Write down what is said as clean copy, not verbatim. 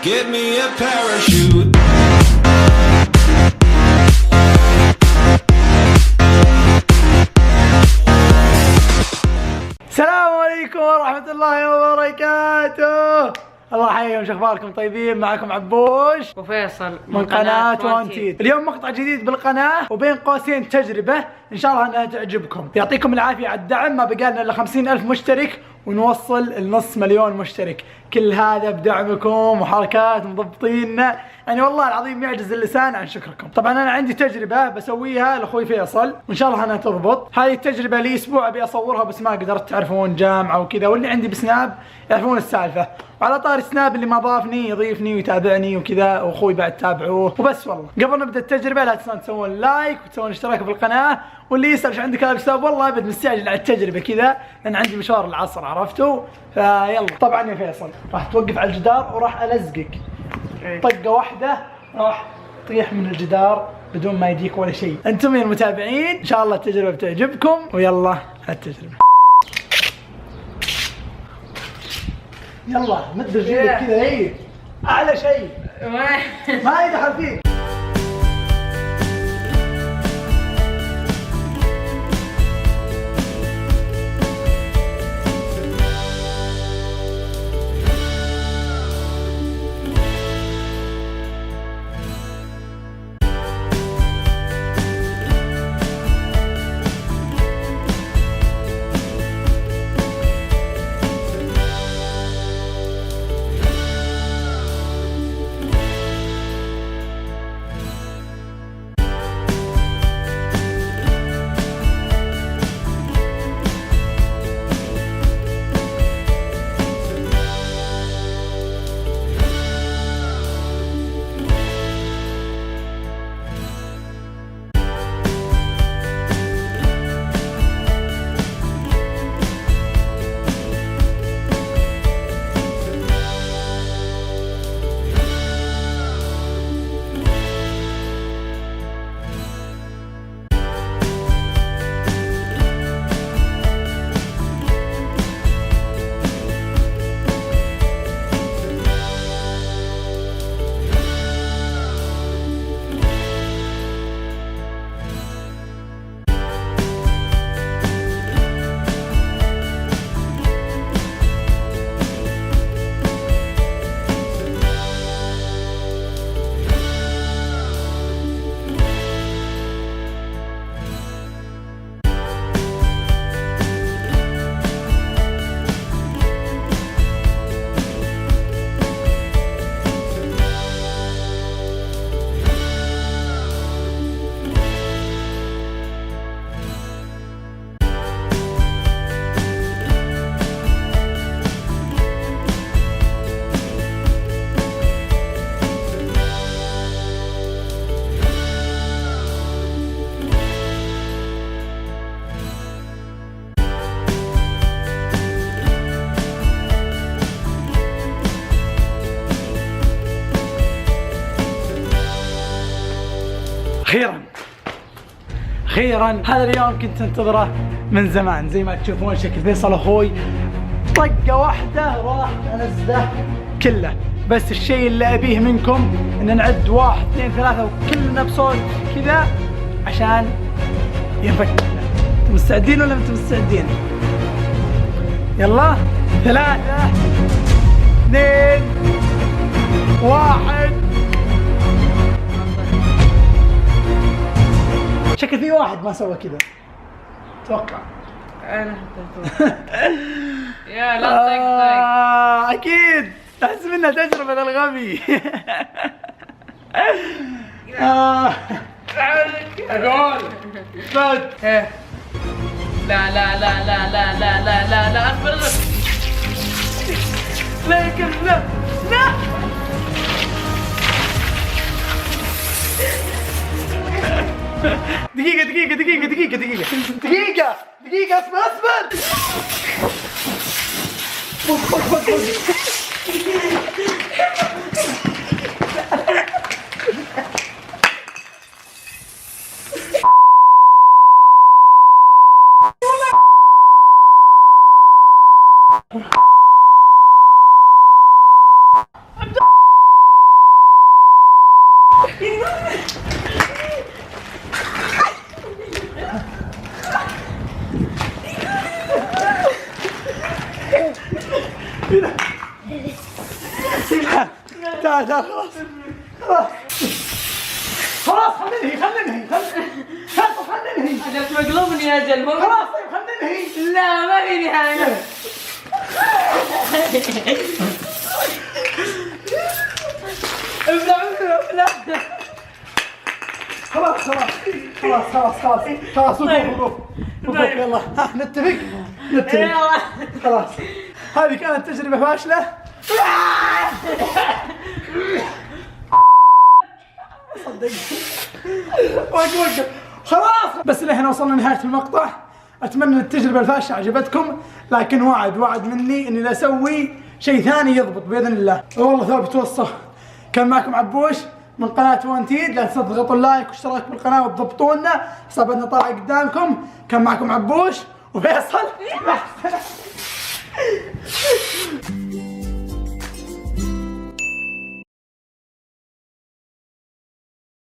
Give me a parachute. السلام عليكم ورحمة الله وبركاته. الله يحييكم، شو اخباركم؟ طيبين؟ معكم عبوش وفيصل من قناة وانتيد. اليوم مقطع جديد بالقناة وبين قوسين تجربة ان شاء الله انها تعجبكم. يعطيكم العافية على الدعم، ما بقالنا الا 50,000 مشترك ونوصل النص مليون مشترك. كل هذا بدعمكم وحركات مضبطيننا، يعني والله العظيم يعجز اللسان عن شكركم. طبعا انا عندي تجربة بسويها لاخوي فيصل وان شاء الله انها تضبط. هذه التجربة لي اسبوع ابي اصورها بس ما قدرت، تعرفون جامعة وكذا، واللي عندي بسناب يعرفون السالفة. وعلى طار سناب اللي ما ضافني يضيفني ويتابعني وكذا، واخوي بعد تابعوه وبس. والله قبل نبدا التجربة لا تنسون تسوون لايك وتسوون اشتراك في القناة، واللي يسأل شو عندك هذا الكتاب والله ابد مستعجل على التجربة كذا لان عندي مشوار العصر، عرفتوا؟ فيلا. طبعا يا فيصل راح توقف على الجدار وراح الزقك طقة واحدة راح تطيح من الجدار بدون ما يجيك ولا شيء. انتم يا المتابعين ان شاء الله التجربة بتعجبكم، ويلا على التجربة. يلا مد رجلك كذا، اي اعلى شيء ما يدخل فيك. اخيرا هذا اليوم كنت انتظره من زمان. زي ما تشوفون شكل فيصل اخوي طقه واحده راح انزله كله. بس الشيء اللي ابيه منكم ان نعد 1 2 3 وكلنا بصوت كذا عشان ينفك. انتم مستعدين ولا انتم مستعدين؟ يلا 3 2 1. شكل في واحد ما سوى كذا اتوقع. انا يا لا طق اكيد احس منها تجربة الغبي. اقول فت. لا لا لا لا لا لا لا لا لا اصبر لكن لا لا دقيقة اصبر تعال تعال خلاص خلينا ننهي خلينا ننهي أجل مقلوبني يا أجل خلاص طيب خلينا ننهي. لا ما في نهاية. ابلع خلاص وقوف يلا ها نتفق خلاص. هذه كانت تجربة فاشلة. صدق وقف خلاص. بس لهنا وصلنا لنهاية المقطع. اتمنى ان التجربة الفاشلة عجبتكم، لكن وعد مني اني لا اسوي شيء ثاني يضبط باذن الله. والله ثابت توصى. كان معكم عبوش من قناة وانتيد. لا تنسوا تضغطوا اللايك واشتراك بالقناة وتضبطونا، حساباتنا طالعة قدامكم. كان معكم عبوش وفيصل.